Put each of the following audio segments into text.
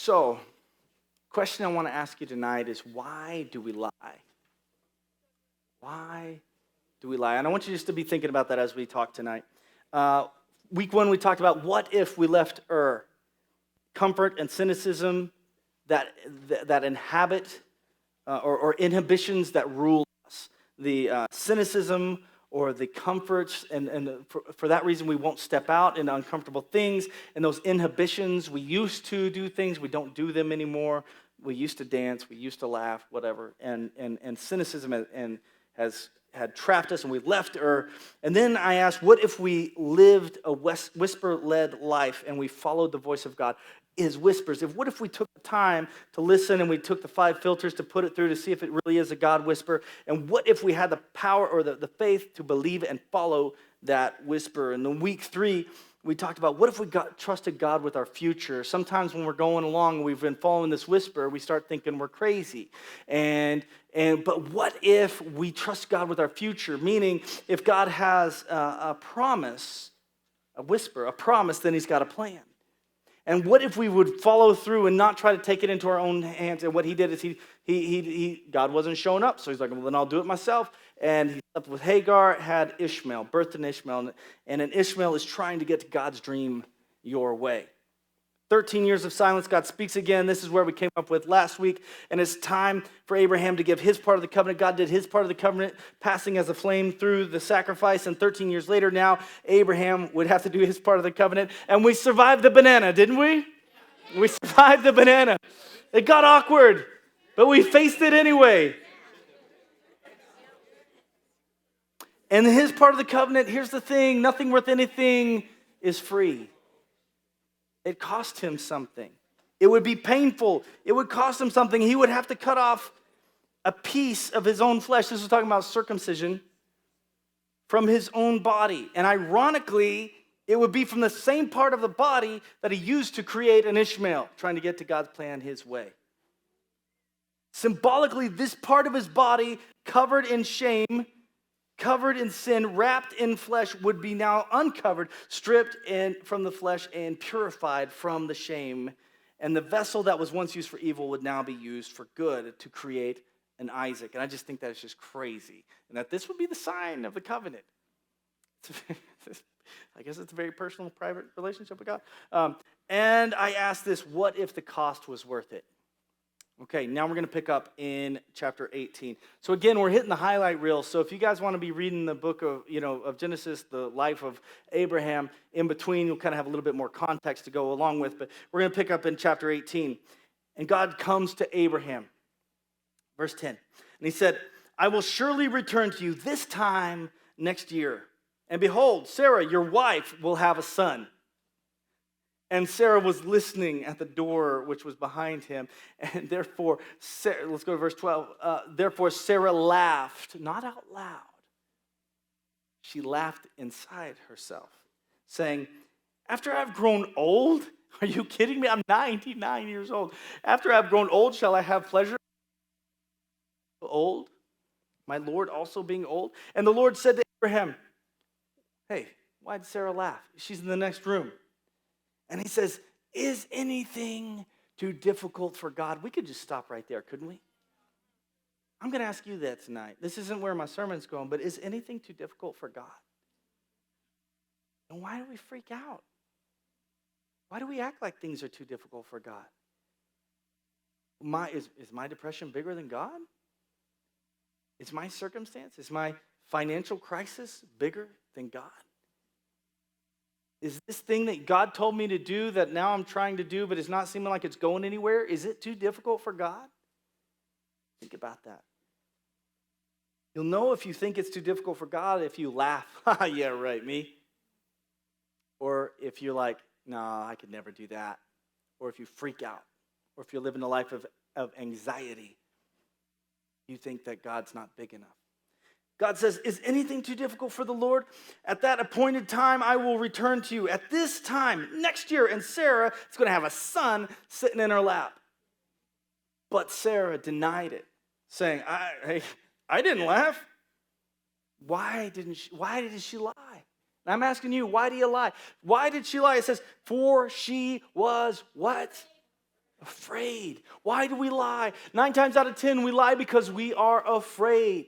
So, question I want to ask you tonight is, why do we lie? Why do we lie? And I want you just to be thinking about that as we talk tonight. Week 1, we talked about what if we left comfort and cynicism that inhabit or inhibitions that rule us. The cynicism or the comforts, and for that reason we won't step out into uncomfortable things. And those inhibitions, we used to do things, we don't do them anymore. We used to dance, we used to laugh, whatever. And cynicism has had trapped us, and we left her. And then I asked, what if we lived a whisper-led life and we followed the voice of God? His whispers. What if we took the time to listen and we took the 5 filters to put it through to see if it really is a God whisper? And what if we had the power or the faith to believe and follow that whisper? And then week 3, we talked about what if we trusted God with our future? Sometimes when we're going along, we've been following this whisper, we start thinking we're crazy. But what if we trust God with our future? Meaning, if God has a promise, a whisper, a promise, then he's got a plan. And what if we would follow through and not try to take it into our own hands? And what he did is God wasn't showing up. So he's like, well, then I'll do it myself. And he slept with Hagar, had Ishmael, birthed an Ishmael. And an Ishmael is trying to get to God's dream your way. 13 years of silence, God speaks again. This is where we came up with last week. And it's time for Abraham to give his part of the covenant. God did his part of the covenant, passing as a flame through the sacrifice. And 13 years later now, Abraham would have to do his part of the covenant. And we survived the banana, didn't we? We survived the banana. It got awkward, but we faced it anyway. And his part of the covenant, here's the thing, nothing worth anything is free. It cost him something. It would be painful. It would cost him something. He would have to cut off a piece of his own flesh. This was talking about circumcision from his own body. And ironically, it would be from the same part of the body that he used to create an Ishmael, trying to get to God's plan his way. Symbolically, this part of his body, covered in shame, covered in sin, wrapped in flesh, would be now uncovered, stripped from the flesh and purified from the shame. And the vessel that was once used for evil would now be used for good to create an Isaac. And I just think that is just crazy. And that this would be the sign of the covenant. I guess it's a very personal, private relationship with God. And I asked this, what if the cost was worth it? Okay, now we're going to pick up in chapter 18. So again, we're hitting the highlight reel. So if you guys want to be reading the book of Genesis, the life of Abraham, in between, you'll kind of have a little bit more context to go along with. But we're going to pick up in chapter 18. And God comes to Abraham, verse 10. And he said, I will surely return to you this time next year. And behold, Sarah, your wife, will have a son. And Sarah was listening at the door which was behind him. And therefore, Sarah, let's go to verse 12. Therefore, Sarah laughed, not out loud. She laughed inside herself, saying, after I've grown old, are you kidding me? I'm 99 years old. After I've grown old, shall I have pleasure? Old? My Lord also being old? And the Lord said to Abraham, hey, why did Sarah laugh? She's in the next room. And he says, is anything too difficult for God? We could just stop right there, couldn't we? I'm going to ask you that tonight. This isn't where my sermon's going, but is anything too difficult for God? And why do we freak out? Why do we act like things are too difficult for God? Is my depression bigger than God? Is my circumstance, is my financial crisis bigger than God? Is this thing that God told me to do that now I'm trying to do, but it's not seeming like it's going anywhere, is it too difficult for God? Think about that. You'll know if you think it's too difficult for God if you laugh. Yeah, right, me. Or if you're like, no, I could never do that. Or if you freak out. Or if you're living a life of anxiety. You think that God's not big enough. God says, is anything too difficult for the Lord? At that appointed time, I will return to you. At this time, next year, and Sarah is going to have a son sitting in her lap. But Sarah denied it, saying, I didn't laugh. Why did she lie? And I'm asking you, why do you lie? Why did she lie? It says, for she was what? Afraid. Why do we lie? 9 times out of 10, we lie because we are afraid.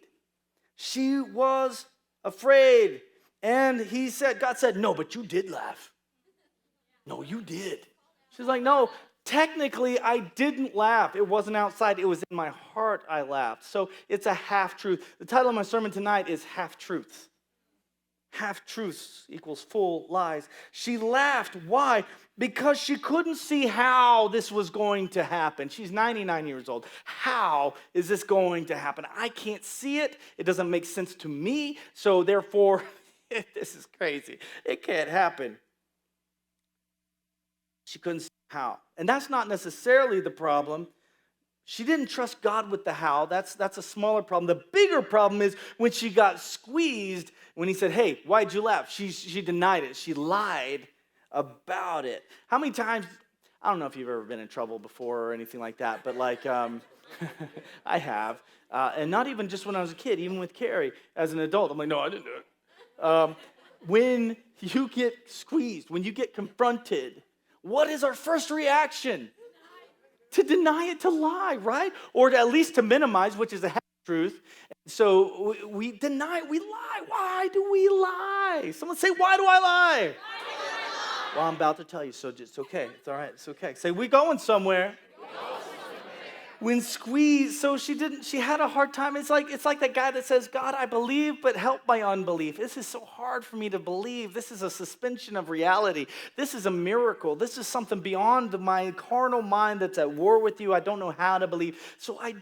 She was afraid. And God said, no, but you did laugh. No, you did. She's like, no, technically I didn't laugh. It wasn't outside. It was in my heart I laughed. So it's a half-truth. The title of my sermon tonight is Half-Truths. Half-truths equals full lies. She laughed. Why? Because she couldn't see how this was going to happen. She's 99 years old. How is this going to happen? I can't see it. It doesn't make sense to me. So therefore, this is crazy. It can't happen. She couldn't see how. And that's not necessarily the problem. She didn't trust God with the how. That's a smaller problem. The bigger problem is when she got squeezed, when he said, hey, why'd you laugh? She denied it. She lied about it. How many times, I don't know if you've ever been in trouble before or anything like that, but I have. And not even just when I was a kid, even with Carrie as an adult. I'm like, no, I didn't do it. When you get squeezed, when you get confronted, what is our first reaction? To deny it, to lie, right? Or at least to minimize, which is a half-truth. So we deny, we lie. Why do we lie? Someone say, why do I lie? Well, I'm about to tell you, so it's okay. It's all right. It's okay. Say, we going somewhere. When squeezed, so she had a hard time. It's like that guy that says, God, I believe, but help my unbelief. This is so hard for me to believe. This is a suspension of reality. This is a miracle. This is something beyond my carnal mind that's at war with you. I don't know how to believe. So I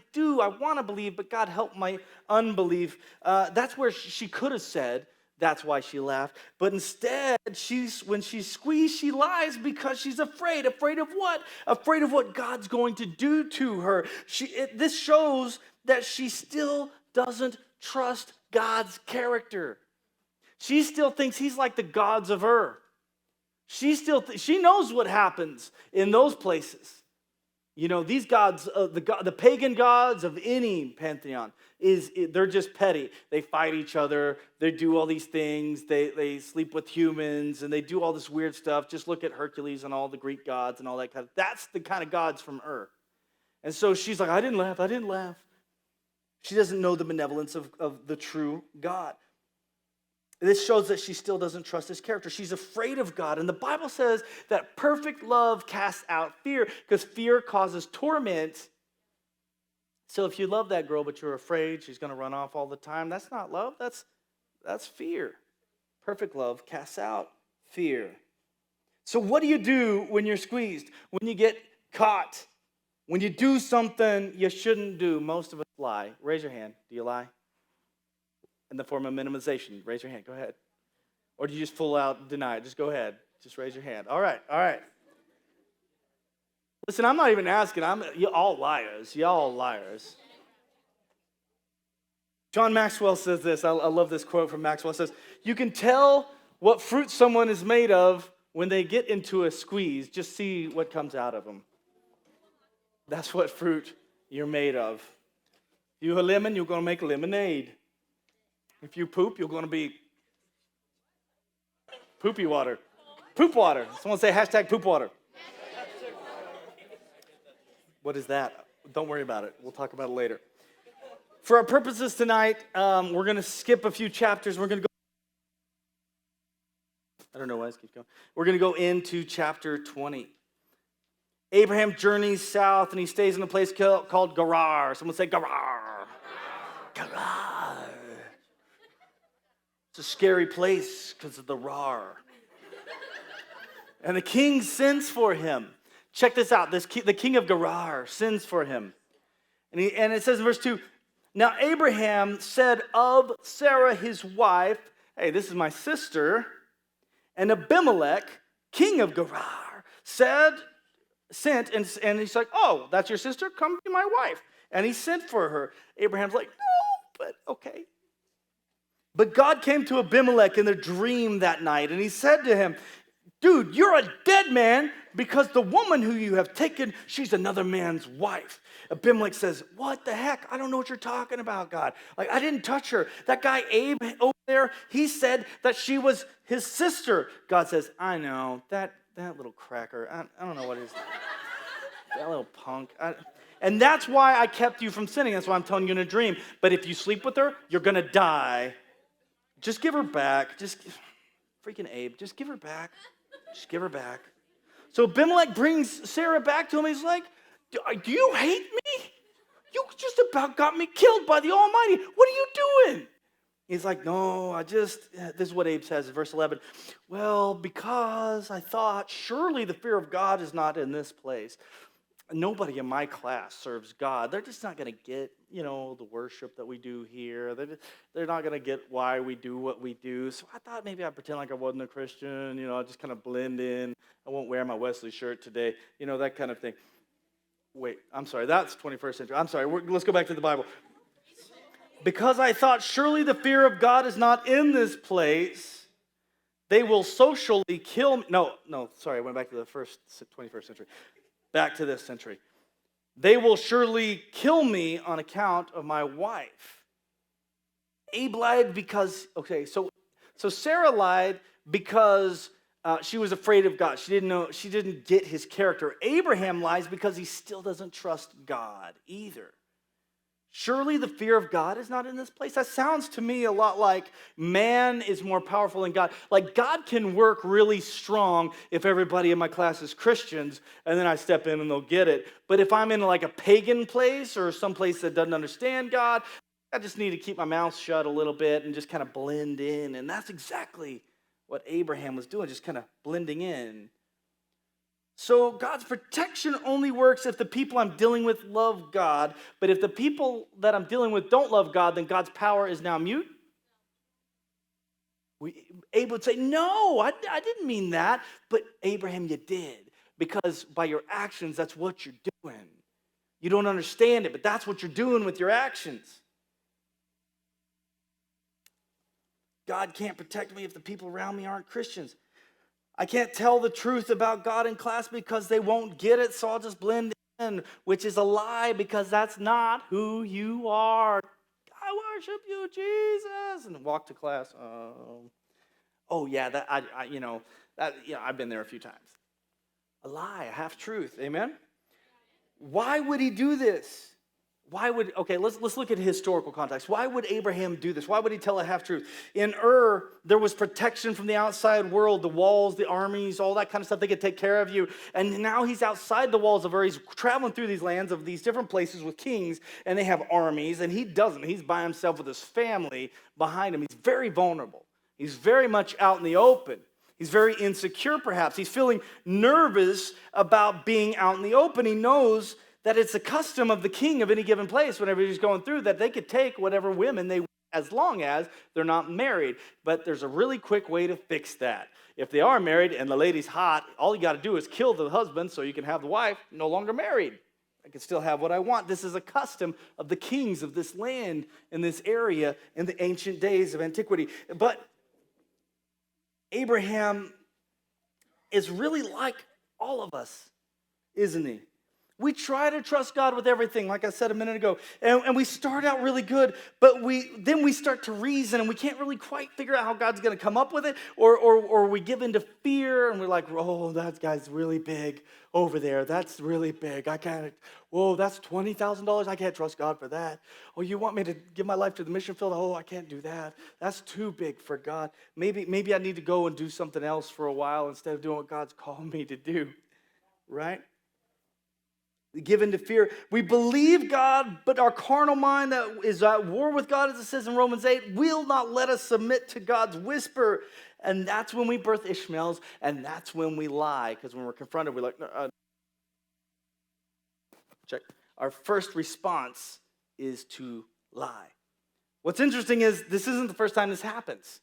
want to believe, but God, help my unbelief. That's where she could have said, that's why she laughed. But instead, when she's squeezed, she lies because she's afraid. Afraid of what? Afraid of what God's going to do to her. This shows that she still doesn't trust God's character. She still thinks he's like the gods of Ur. She knows what happens in those places. You know, these gods, the pagan gods of any pantheon, they're just petty. They fight each other. They do all these things. They sleep with humans, and they do all this weird stuff. Just look at Hercules and all the Greek gods and all that kind of. That's the kind of gods from Ur. And so she's like, I didn't laugh. She doesn't know the benevolence of the true God. This shows that she still doesn't trust his character. She's afraid of God. And the Bible says that perfect love casts out fear because fear causes torment. So if you love that girl but you're afraid she's going to run off all the time, that's not love. That's fear. Perfect love casts out fear. So what do you do when you're squeezed? When you get caught? When you do something you shouldn't do? Most of us lie. Raise your hand. Do you lie? In the form of minimization. Raise your hand. Go ahead. Or do you just full out deny it? Just go ahead. Just raise your hand. All right. Listen, I'm not even asking. You all liars. Y'all liars. John Maxwell says this. I love this quote from Maxwell. It says, you can tell what fruit someone is made of when they get into a squeeze. Just see what comes out of them. That's what fruit you're made of. If you're a lemon, you're going to make lemonade. If you poop, you're going to be poopy water. Poop water. Someone say hashtag poop water. What is that? Don't worry about it. We'll talk about it later. For our purposes tonight, we're going to skip a few chapters. We're going to go. I don't know why this keeps going. We're going to go into chapter 20. Abraham journeys south and he stays in a place called Gerar. Someone say Gerar. Gerar. It's a scary place because of the rar. And the king sends for him. Check this out. The king of Gerar sends for him. And it says in verse 2, now Abraham said of Sarah his wife, hey, this is my sister. And Abimelech, king of Gerar, sent, and he's like, oh, that's your sister? Come be my wife. And he sent for her. Abraham's like, no, but okay. But God came to Abimelech in a dream that night, and he said to him, dude, you're a dead man because the woman who you have taken, she's another man's wife. Abimelech says, what the heck? I don't know what you're talking about, God. Like, I didn't touch her. That guy Abe over there, he said that she was his sister. God says, I know, that little cracker, I don't know what it is. That little little punk. And that's why I kept you from sinning. That's why I'm telling you in a dream. But if you sleep with her, you're going to die. Just give her back. Freaking Abe, just give her back. Just give her back. So Abimelech brings Sarah back to him. He's like, do you hate me? You just about got me killed by the Almighty. What are you doing? He's like, no, this is what Abe says in verse 11. Well, because I thought, surely the fear of God is not in this place. Nobody in my class serves God. They're just not going to get, the worship that we do here. They're not going to get why we do what we do. So I thought maybe I'd pretend like I wasn't a Christian. I'll just kind of blend in. I won't wear my Wesley shirt today. That kind of thing. Wait, I'm sorry. That's 21st century. I'm sorry. Let's go back to the Bible. Because I thought, surely the fear of God is not in this place. They will socially kill me. No, sorry. I went back to the 21st century. Back to this century. They will surely kill me on account of my wife. Abe lied because, so Sarah lied because she was afraid of God. She didn't get his character. Abraham lies because he still doesn't trust God either. Surely the fear of God is not in this place. That sounds to me a lot like man is more powerful than God. Like God can work really strong if everybody in my class is Christians, and then I step in and they'll get it. But if I'm in like a pagan place or some place that doesn't understand God, I just need to keep my mouth shut a little bit and just kind of blend in. And that's exactly what Abraham was doing, just kind of blending in. So God's protection only works if the people I'm dealing with love God. But if the people that I'm dealing with don't love God, then God's power is now mute. Abe would say, no, I didn't mean that. But Abraham, you did. Because by your actions, that's what you're doing. You don't understand it, but that's what you're doing with your actions. God can't protect me if the people around me aren't Christians. I can't tell the truth about God in class because they won't get it, so I'll just blend in, which is a lie because that's not who you are. I worship you, Jesus, and walk to class. I've been there a few times. A lie, a half truth. Amen. Why would he do this? Let's look at historical context. Why would Abraham do this? Why would he tell a half-truth? In Ur, there was protection from the outside world, the walls, the armies, all that kind of stuff. They could take care of you. And now he's outside the walls of Ur. He's traveling through these lands of these different places with kings, and they have armies, and he doesn't. He's by himself with his family behind him. He's very vulnerable. He's very much out in the open. He's very insecure, perhaps. He's feeling nervous about being out in the open. He knows that it's the custom of the king of any given place whenever he's going through that they could take whatever women they want as long as they're not married. But there's a really quick way to fix that. If they are married and the lady's hot, all you got to do is kill the husband so you can have the wife no longer married. I can still have what I want. This is a custom of the kings of this land in this area in the ancient days of antiquity. But Abraham is really like all of us, isn't he? We try to trust God with everything, like I said a minute ago, and we start out really good, but then we start to reason, and we can't really quite figure out how God's going to come up with it, or we give into fear, and we're like, oh, that guy's really big over there. That's really big. I can't. Whoa, that's $20,000. I can't trust God for that. Oh, you want me to give my life to the mission field? Oh, I can't do that. That's too big for God. Maybe I need to go and do something else for a while instead of doing what God's called me to do, right? We give into fear. We believe God, but our carnal mind that is at war with God, as it says in Romans 8, will not let us submit to God's whisper. And that's when we birth Ishmaels, and that's when we lie. Because when we're confronted, we're like, check. Our first response is to lie. What's interesting is this isn't the first time this happens.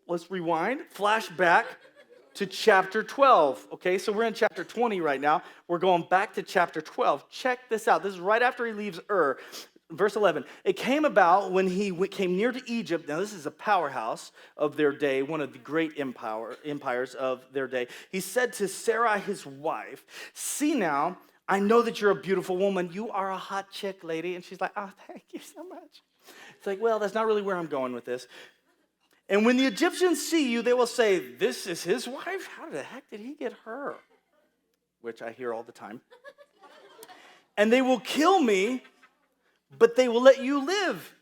Let's rewind, flash back to chapter 12. Okay, so we're in chapter 20 right now. We're going back to chapter 12. Check this out. This is right after he leaves Ur. Verse 11. It came about when he came near to Egypt. Now, this is a powerhouse of their day, one of the great empires of their day. He said to Sarai, his wife, see now, I know that you're a beautiful woman. You are a hot chick, lady. And she's like, oh, thank you so much. It's like, well, that's not really where I'm going with this. And when the Egyptians see you, they will say, this is his wife? How the heck did he get her? which I hear all the time. And they will kill me, but they will let you live.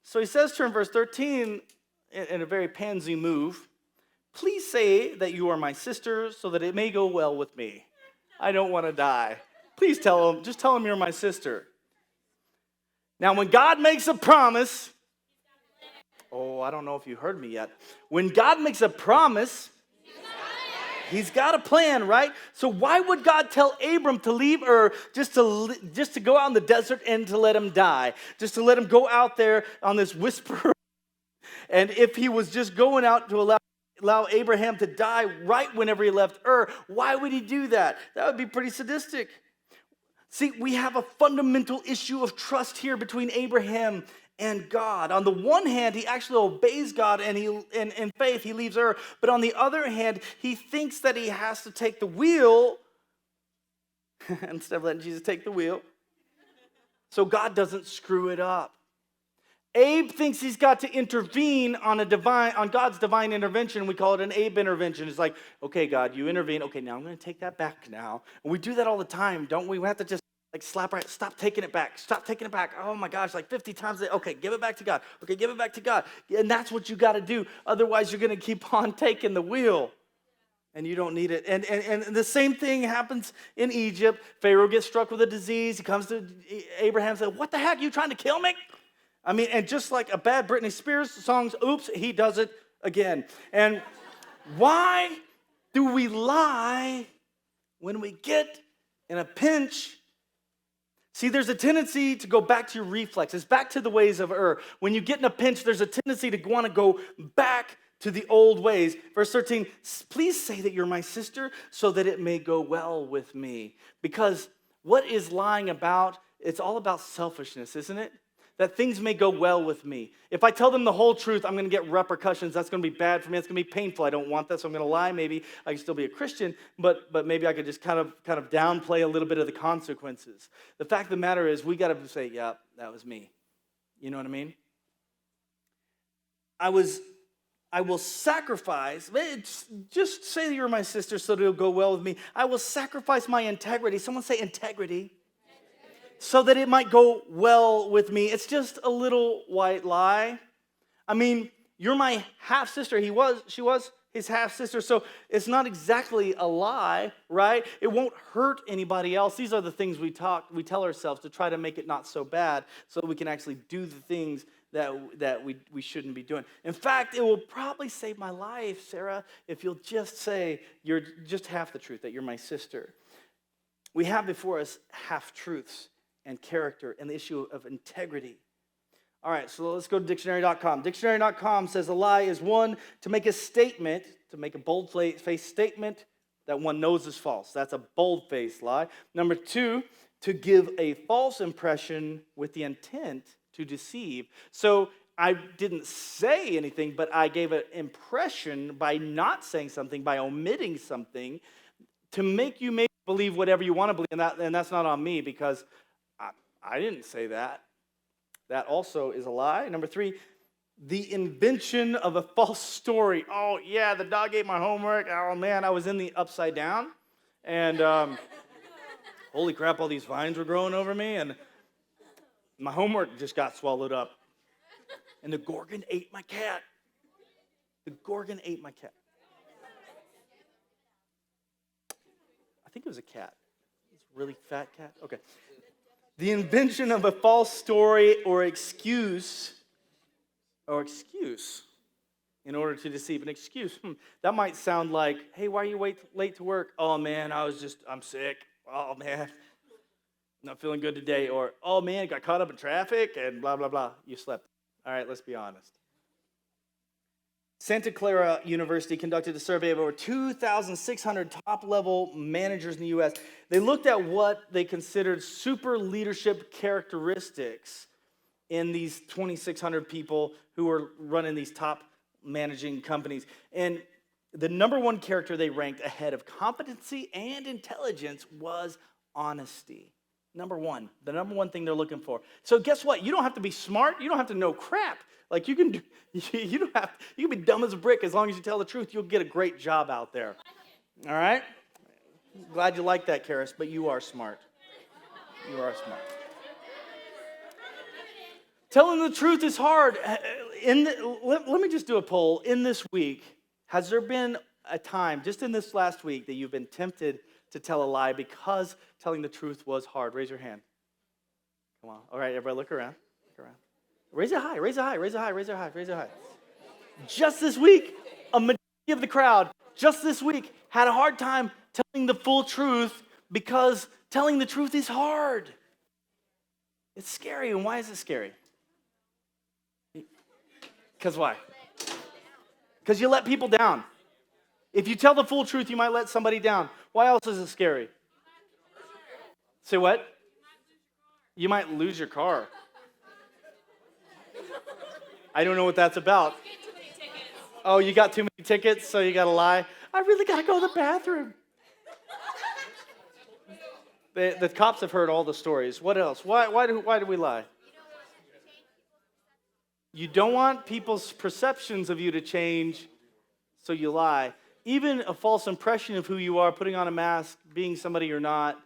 So he says to her in verse 13, in a very pansy move, please say that you are my sister so that it may go well with me. I don't want to die. Please just tell him you're my sister. Now, when God makes a promise, I don't know if you heard me yet. When God makes a promise, He's got a plan, right? So why would God tell Abram to leave Ur just to go out in the desert and to let him die? Just to let him go out there on this whisper. And if he was just going out to allow Abraham to die right whenever he left Ur, why would he do that? That would be pretty sadistic. See, we have a fundamental issue of trust here between Abraham and God. On the one hand, he actually obeys God and in faith he leaves Ur. But on the other hand, he thinks that he has to take the wheel instead of letting Jesus take the wheel, so God doesn't screw it up. Abe thinks he's got to intervene on God's divine intervention. We call it an Abe intervention. It's like, okay, God, you intervene. Okay, now I'm going to take that back now. And we do that all the time, don't we? We have to just stop taking it back. Stop taking it back. Oh my gosh, like 50 times. Okay, give it back to God. Okay, give it back to God. And that's what you got to do. Otherwise, you're going to keep on taking the wheel. And you don't need it. And the same thing happens in Egypt. Pharaoh gets struck with a disease. He comes to Abraham and says, what the heck, you trying to kill me? I mean, and just like a bad Britney Spears song, oops, he does it again. And why do we lie when we get in a pinch? See, there's a tendency to go back to your reflexes, back to the ways of Ur. When you get in a pinch, there's a tendency to want to go back to the old ways. Verse 13, please say that you're my sister so that it may go well with me. Because what is lying about? It's all about selfishness, isn't it? That things may go well with me. If I tell them the whole truth, I'm going to get repercussions. That's going to be bad for me. It's going to be painful. I don't want that, so I'm going to lie. Maybe I can still be a Christian, but maybe I could just kind of downplay a little bit of the consequences. The fact of the matter is, we got to say, yeah, that was me. You know what I mean? I will sacrifice, just say that you're my sister so that it'll go well with me. I will sacrifice my integrity. Someone say integrity. So that it might go well with me. It's just a little white lie. I mean, you're my half-sister. She was his half-sister, so it's not exactly a lie, right? It won't hurt anybody else. These are the things we tell ourselves to try to make it not so bad so that we can actually do the things that we shouldn't be doing. In fact, it will probably save my life, Sarah, if you'll just say you're just half the truth, that you're my sister. We have before us half-truths and character and the issue of integrity. All right, so let's go to dictionary.com. Dictionary.com says a lie is one, to make a statement, to make a bold-faced statement that one knows is false. That's a bold-faced lie. Number two, to give a false impression with the intent to deceive. So I didn't say anything, but I gave an impression by not saying something, by omitting something, to make you maybe believe whatever you want to believe, and that's not on me because I didn't say that. That also is a lie. Number three, the invention of a false story. Oh, yeah, the dog ate my homework. Oh, man, I was in the upside down. And holy crap, all these vines were growing over me. And my homework just got swallowed up. And the Gorgon ate my cat. The Gorgon ate my cat. I think it was a cat. It's a really fat cat. Okay. The invention of a false story or excuse in order to deceive. An excuse. That might sound like, hey, why are you late to work? Oh, man, I'm sick. Oh, man, not feeling good today. Or, oh, man, got caught up in traffic and blah, blah, blah. You slept. All right, let's be honest. Santa Clara University conducted a survey of over 2,600 top-level managers in the U.S. They looked at what they considered super leadership characteristics in these 2,600 people who were running these top managing companies. And the number one character they ranked ahead of competency and intelligence was honesty. Number one, the number one thing they're looking for. So guess what? You don't have to be smart. You don't have to know crap. Like you can be dumb as a brick as long as you tell the truth. You'll get a great job out there. All right? Glad you like that, Karis, but you are smart. You are smart. Telling the truth is hard. Let me just do a poll. In this week, has there been a time, just in this last week, that you've been tempted to tell a lie because telling the truth was hard? Raise your hand. Come on. All right, everybody look around. Look around. Raise it high, raise it high, raise it high, raise it high, raise it high. Just this week, a majority of the crowd, just this week, had a hard time telling the full truth because telling the truth is hard. It's scary. And why is it scary? Because why? Because you let people down. If you tell the full truth, you might let somebody down. Why else is it scary? Say what? You might lose your car. I don't know what that's about. Oh, you got too many tickets, so you got to lie? I really got to go to the bathroom. The cops have heard all the stories. What else? Why do we lie? You don't want people's perceptions of you to change, so you lie. Even a false impression of who you are, putting on a mask, being somebody you're not,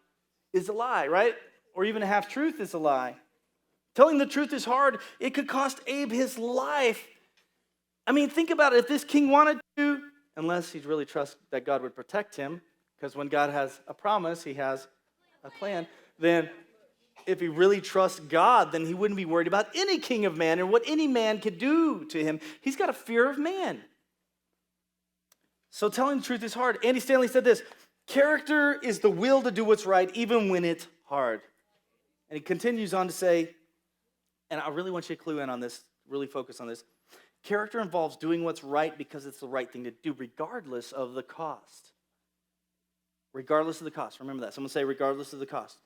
is a lie, right? Or even a half-truth is a lie. Telling the truth is hard. It could cost Abe his life. I mean, think about it. If this king wanted to, unless he really trusts that God would protect him, because when God has a promise, he has a plan, then if he really trusts God, then he wouldn't be worried about any king of man and what any man could do to him. He's got a fear of man. So telling the truth is hard. Andy Stanley said this, character is the will to do what's right even when it's hard. And he continues on to say, and I really want you to clue in on this, really focus on this. Character involves doing what's right because it's the right thing to do, regardless of the cost. Regardless of the cost. Remember that. Someone say, regardless of the cost.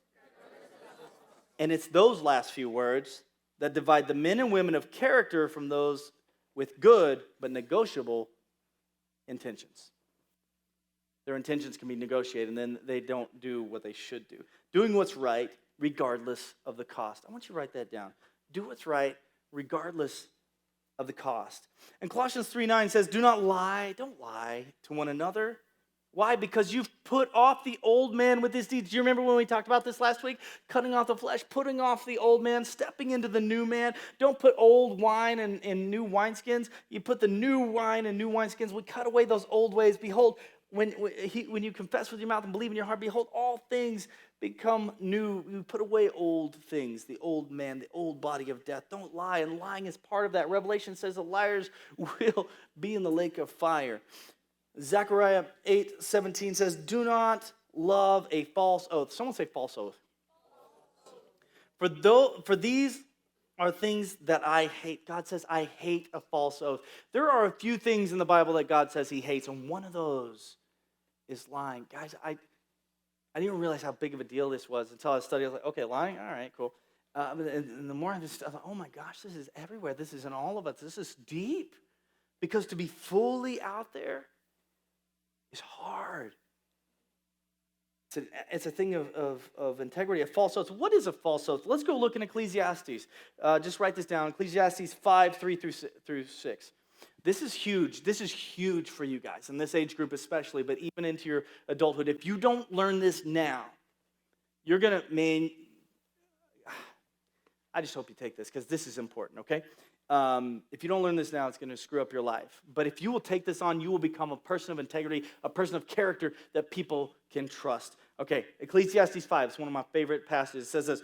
And it's those last few words that divide the men and women of character from those with good but negotiable intentions. Their intentions can be negotiated, and then they don't do what they should do. Doing what's right regardless of the cost. I want you to write that down. Do what's right regardless of the cost. And Colossians 3:9 says, do not lie. Don't lie to one another. Why? Because you've put off the old man with his deeds. Do you remember when we talked about this last week? Cutting off the flesh, putting off the old man, stepping into the new man. Don't put old wine in new wineskins. You put the new wine in new wineskins. We cut away those old ways. Behold, when you confess with your mouth and believe in your heart, behold, all things become new. You put away old things, the old man, the old body of death. Don't lie, and lying is part of that. Revelation says the liars will be in the lake of fire. Zechariah 8:17 says, do not love a false oath. Someone say false oath. For these are things that I hate. God says, I hate a false oath. There are a few things in the Bible that God says he hates, and one of those is lying. Guys, I didn't realize how big of a deal this was until I studied. I was like, okay, lying? All right, cool. And the more I just thought, oh my gosh, this is everywhere. This is in all of us. This is deep. Because to be fully out there is hard. It's a thing of integrity, a false oath. What is a false oath? Let's go look in Ecclesiastes. Just write this down. Ecclesiastes 5:3-6. This is huge. This is huge for you guys, in this age group especially, but even into your adulthood. If you don't learn this now, you're going to, I just hope you take this because this is important, okay? If you don't learn this now, it's going to screw up your life. But if you will take this on, you will become a person of integrity, a person of character that people can trust. Okay, Ecclesiastes 5 is one of my favorite passages. It says this,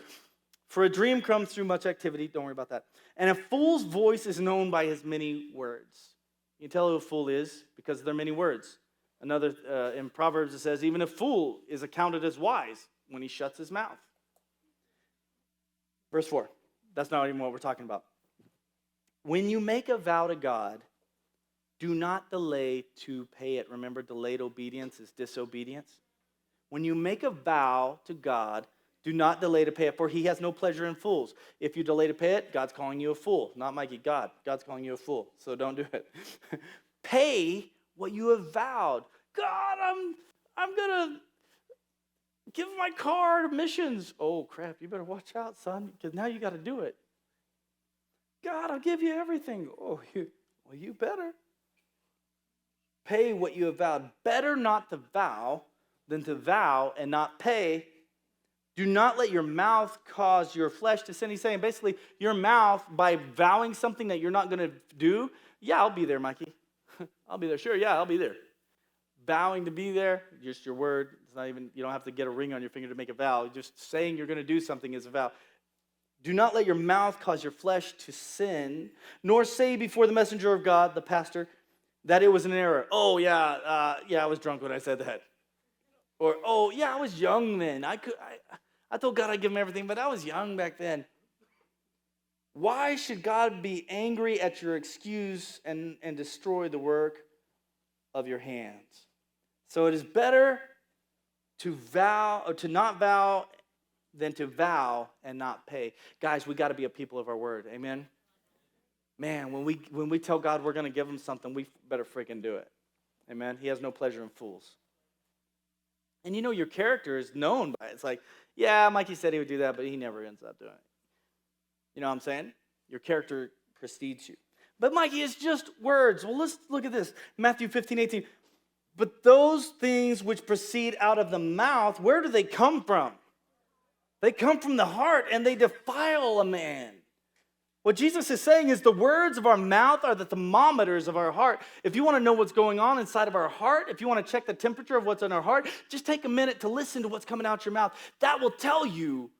for a dream comes through much activity, don't worry about that, and a fool's voice is known by his many words. You can tell who a fool is because there are many words. Another, in Proverbs it says, even a fool is accounted as wise when he shuts his mouth. Verse 4, that's not even what we're talking about. When you make a vow to God, do not delay to pay it. Remember, delayed obedience is disobedience. When you make a vow to God, do not delay to pay it, for he has no pleasure in fools. If you delay to pay it, God's calling you a fool. Not Mikey, God. God's calling you a fool, so don't do it. Pay what you have vowed. God, I'm going to give my car to missions. Oh, crap, you better watch out, son, because now you got to do it. God, I'll give you everything. Oh, you better. Pay what you have vowed. Better not to vow than to vow and not pay. Do not let your mouth cause your flesh to sin. He's saying basically your mouth, by vowing something that you're not going to do, yeah, I'll be there, Mikey. I'll be there. Sure, yeah, I'll be there. Vowing to be there, just your word. It's not even, you don't have to get a ring on your finger to make a vow. Just saying you're going to do something is a vow. Do not let your mouth cause your flesh to sin, nor say before the messenger of God, the pastor, that it was an error. Oh, yeah, I was drunk when I said that. Or, oh, yeah, I was young then. I told God I'd give him everything, but I was young back then. Why should God be angry at your excuse and destroy the work of your hands? So it is better to vow or to not vow than to vow and not pay. Guys, we got to be a people of our word. Amen? Man, when we tell God we're going to give him something, we better freaking do it. Amen? He has no pleasure in fools. And you know your character is known by it. It's like, yeah, Mikey said he would do that, but he never ends up doing it. You know what I'm saying? Your character precedes you. But Mikey, it's just words. Well, let's look at this. Matthew 15:18. But those things which proceed out of the mouth, where do they come from? They come from the heart, and they defile a man. What Jesus is saying is the words of our mouth are the thermometers of our heart. If you want to know what's going on inside of our heart, if you want to check the temperature of what's in our heart, just take a minute to listen to what's coming out your mouth. That will tell you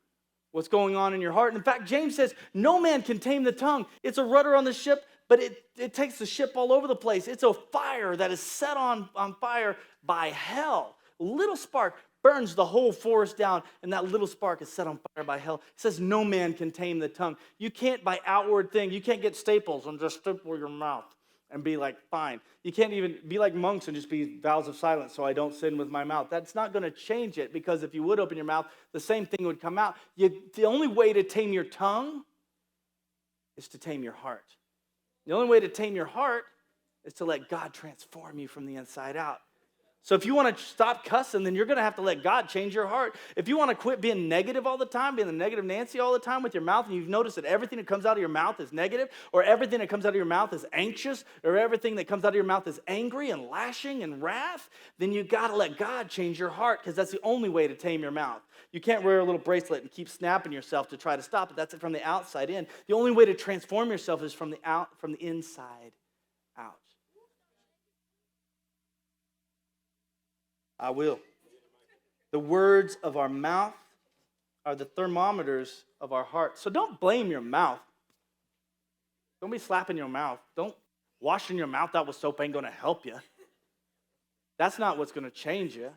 what's going on in your heart. And in fact, James says, no man can tame the tongue. It's a rudder on the ship, but it takes the ship all over the place. It's a fire that is set on fire by hell. Little spark burns the whole forest down, and that little spark is set on fire by hell. It says no man can tame the tongue. You can't by outward thing. You can't get staples and just staple your mouth and be like, fine. You can't even be like monks and just be vows of silence so I don't sin with my mouth. That's not going to change it, because if you would open your mouth, the same thing would come out. The only way to tame your tongue is to tame your heart. The only way to tame your heart is to let God transform you from the inside out. So if you want to stop cussing, then you're going to have to let God change your heart. If you want to quit being negative all the time, being the negative Nancy all the time with your mouth, and you've noticed that everything that comes out of your mouth is negative, or everything that comes out of your mouth is anxious, or everything that comes out of your mouth is angry and lashing and wrath, then you got to let God change your heart, because that's the only way to tame your mouth. You can't wear a little bracelet and keep snapping yourself to try to stop it. That's it from the outside in. The only way to transform yourself is from the inside out. I will. The words of our mouth are the thermometers of our heart. So don't blame your mouth. Don't be slapping your mouth. Don't washing your mouth out with soap ain't going to help you. That's not what's going to change you.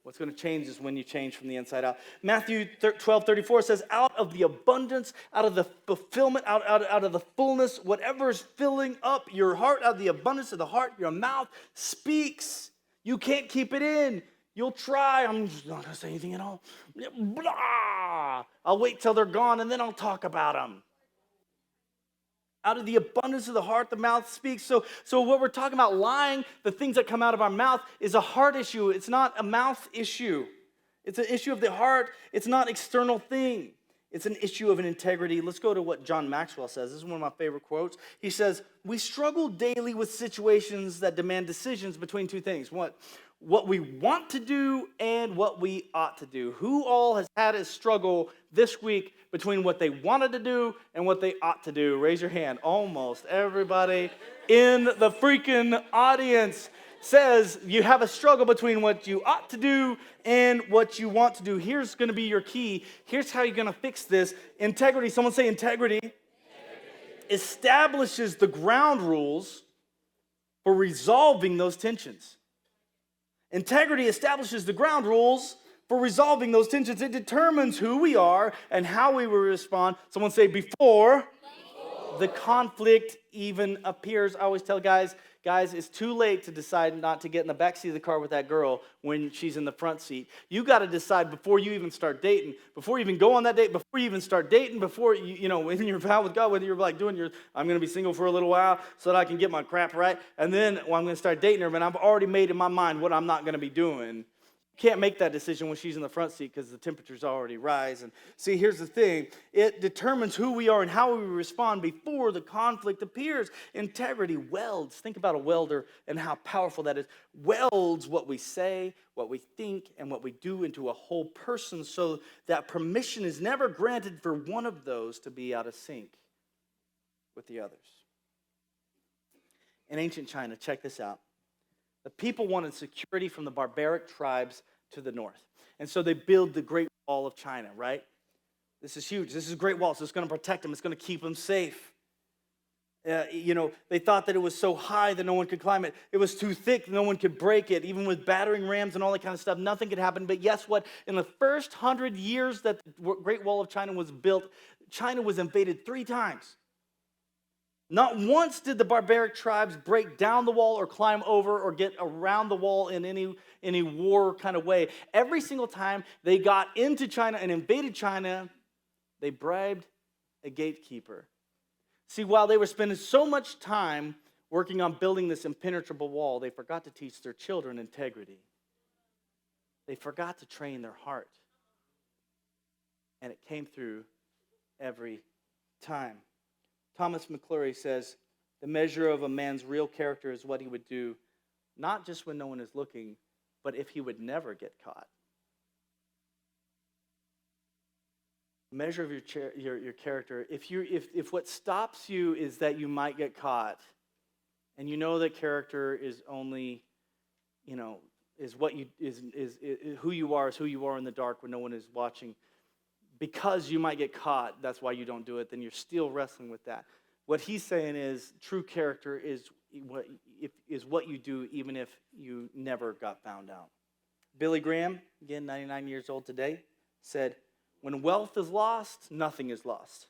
What's going to change is when you change from the inside out. Matthew 12:34 says, out of the abundance, out of the fulfillment, out of the fullness, whatever is filling up your heart, out of the abundance of the heart, your mouth speaks. You can't keep it in. You'll try. I'm just not going to say anything at all. Blah. I'll wait till they're gone, and then I'll talk about them. Out of the abundance of the heart, the mouth speaks. So what we're talking about, lying, the things that come out of our mouth, is a heart issue. It's not a mouth issue. It's an issue of the heart. It's not an external thing. It's an issue of an integrity. Let's go to what John Maxwell says. This is one of my favorite quotes. He says, we struggle daily with situations that demand decisions between two things. What we want to do and what we ought to do. Who all has had a struggle this week between what they wanted to do and what they ought to do? Raise your hand. Almost everybody in the freaking audience says you have a struggle between what you ought to do and what you want to do. Here's going to be your key. Here's how you're going to fix this. Integrity, someone say integrity, establishes the ground rules for resolving those tensions. Integrity establishes the ground rules for resolving those tensions. It determines who we are and how we will respond. Someone say before the conflict even appears. I always tell guys, it's too late to decide not to get in the backseat of the car with that girl when she's in the front seat. You got to decide before you even start dating, before you even go on that date, before you even start dating, before you know, when you're vow with God, whether you're like doing I'm going to be single for a little while so that I can get my crap right, and then I'm going to start dating her, but I've already made in my mind what I'm not going to be doing. Can't make that decision when she's in the front seat because the temperature's already rise. And see, here's the thing. It determines who we are and how we respond before the conflict appears. Integrity welds. Think about a welder and how powerful that is. Welds what we say, what we think, and what we do into a whole person so that permission is never granted for one of those to be out of sync with the others. In ancient China, check this out. The people wanted security from the barbaric tribes to the north. And so they build the Great Wall of China, right? This is huge. This is a great wall, so it's going to protect them. It's going to keep them safe. They thought that it was so high that no one could climb it. It was too thick, no one could break it. Even with battering rams and all that kind of stuff, nothing could happen. But guess what? In the first 100 years that the Great Wall of China was built, China was invaded 3 times. Not once did the barbaric tribes break down the wall or climb over or get around the wall in any war kind of way. Every single time they got into China and invaded China, they bribed a gatekeeper. See, while they were spending so much time working on building this impenetrable wall, they forgot to teach their children integrity. They forgot to train their heart. And it came through every time. Thomas McClure says, the measure of a man's real character is what he would do, not just when no one is looking, but if he would never get caught. The measure of your character, if what stops you is that you might get caught, and you know that character is only, is what you is who you are in the dark when no one is watching. Because you might get caught, that's why you don't do it, then you're still wrestling with that. What he's saying is true character is what you do even if you never got found out. Billy Graham, again, 99 years old today, said, when wealth is lost, nothing is lost.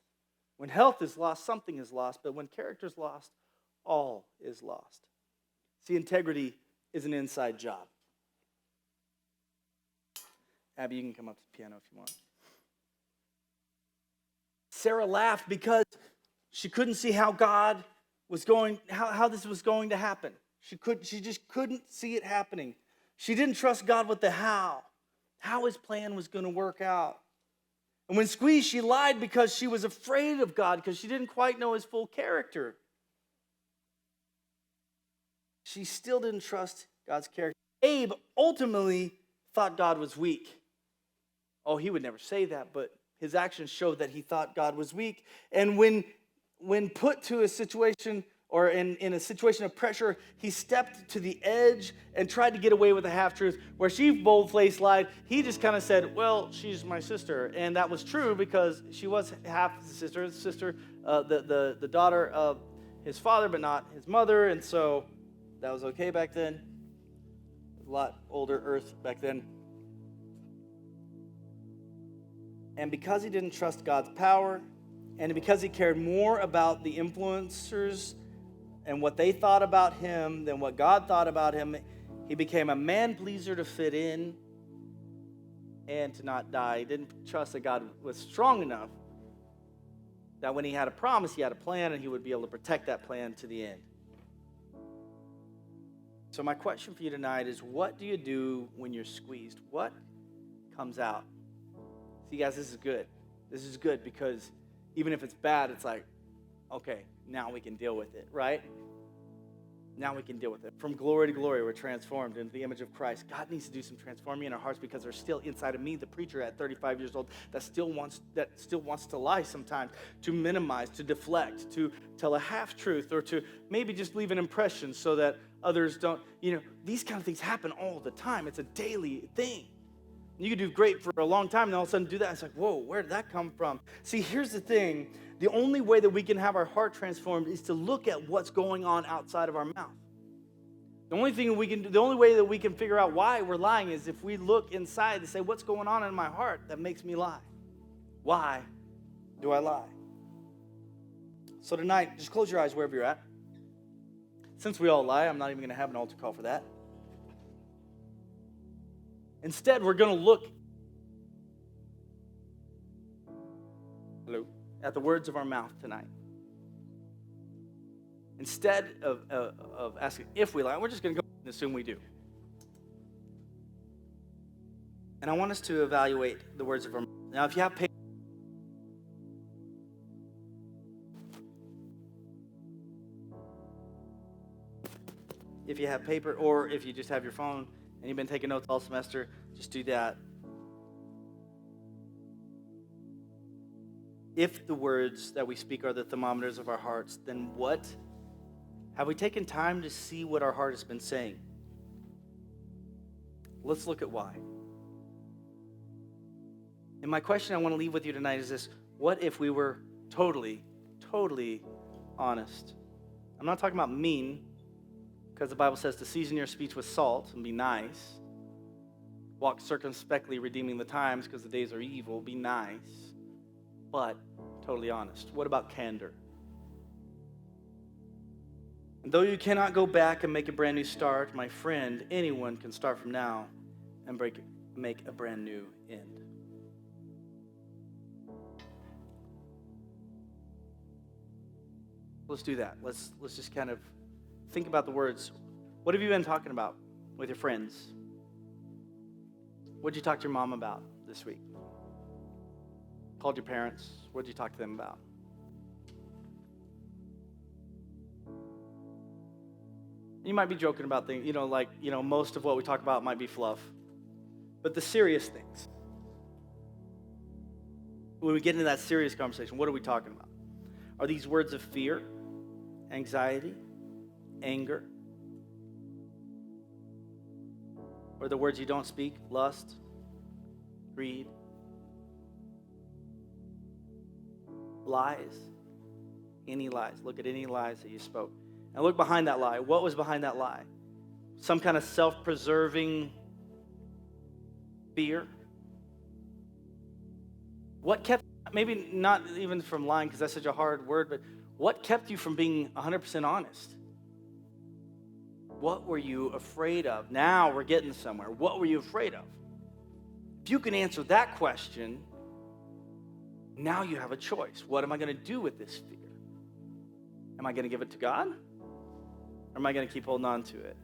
When health is lost, something is lost. But when character is lost, all is lost. See, integrity is an inside job. Abby, you can come up to the piano if you want. Sarah laughed because she couldn't see how God was going, how this was going to happen. She just couldn't see it happening. She didn't trust God with the how his plan was going to work out. And when squeezed, she lied because she was afraid of God, because she didn't quite know his full character. She still didn't trust God's character. Abe ultimately thought God was weak. Oh, he would never say that, but his actions showed that he thought God was weak. And when put to a situation or in a situation of pressure, he stepped to the edge and tried to get away with a half-truth. Where she bold-faced lied, he just kind of said, well, she's my sister. And that was true because she was half the sister, the daughter of his father, but not his mother. And so that was okay back then. A lot older earth back then. And because he didn't trust God's power, and because he cared more about the influencers and what they thought about him than what God thought about him, he became a man-pleaser to fit in and to not die. He didn't trust that God was strong enough that when he had a promise, he had a plan, and he would be able to protect that plan to the end. So my question for you tonight is, what do you do when you're squeezed? What comes out? See, guys, this is good. This is good because even if it's bad, it's like, okay, now we can deal with it, right? Now we can deal with it. From glory to glory, we're transformed into the image of Christ. God needs to do some transforming in our hearts because there's still inside of me, the preacher at 35 years old, that still wants to lie sometimes, to minimize, to deflect, to tell a half-truth, or to maybe just leave an impression so that others don't, these kind of things happen all the time. It's a daily thing. You could do great for a long time, and all of a sudden do that. It's like, whoa, where did that come from? See, here's the thing. The only way that we can have our heart transformed is to look at what's going on outside of our mouth. The only way that we can figure out why we're lying is if we look inside and say, what's going on in my heart that makes me lie? Why do I lie? So tonight, just close your eyes wherever you're at. Since we all lie, I'm not even going to have an altar call for that. Instead, we're going to look at the words of our mouth tonight. Instead of asking if we lie, we're just going to go and assume we do. And I want us to evaluate the words of our mouth. Now, if you have paper, or if you just have your phone and you've been taking notes all semester, just do that. If the words that we speak are the thermometers of our hearts, then what have we taken time to see what our heart has been saying? Let's look at why. And my question I want to leave with you tonight is this: what if we were totally honest? I'm not talking about mean, because the Bible says to season your speech with salt and be nice. Walk circumspectly, redeeming the times, because the days are evil. Be nice, but totally honest. What about candor? And though you cannot go back and make a brand new start, my friend, anyone can start from now and make a brand new end. Let's do that. Let's just kind of think about the words. What have you been talking about with your friends? What did you talk to your mom about this week? Called your parents? What did you talk to them about? You might be joking about things, most of what we talk about might be fluff. But the serious things, when we get into that serious conversation, what are we talking about? Are these words of fear, anxiety, anger? Or the words you don't speak, lust, greed, lies? Any lies. Look at any lies that you spoke. And look behind that lie. What was behind that lie? Some kind of self-preserving fear? What kept, maybe not even from lying, because that's such a hard word, but what kept you from being 100% honest? What were you afraid of? Now we're getting somewhere. What were you afraid of? If you can answer that question, now you have a choice. What am I going to do with this fear? Am I going to give it to God? Or am I going to keep holding on to it?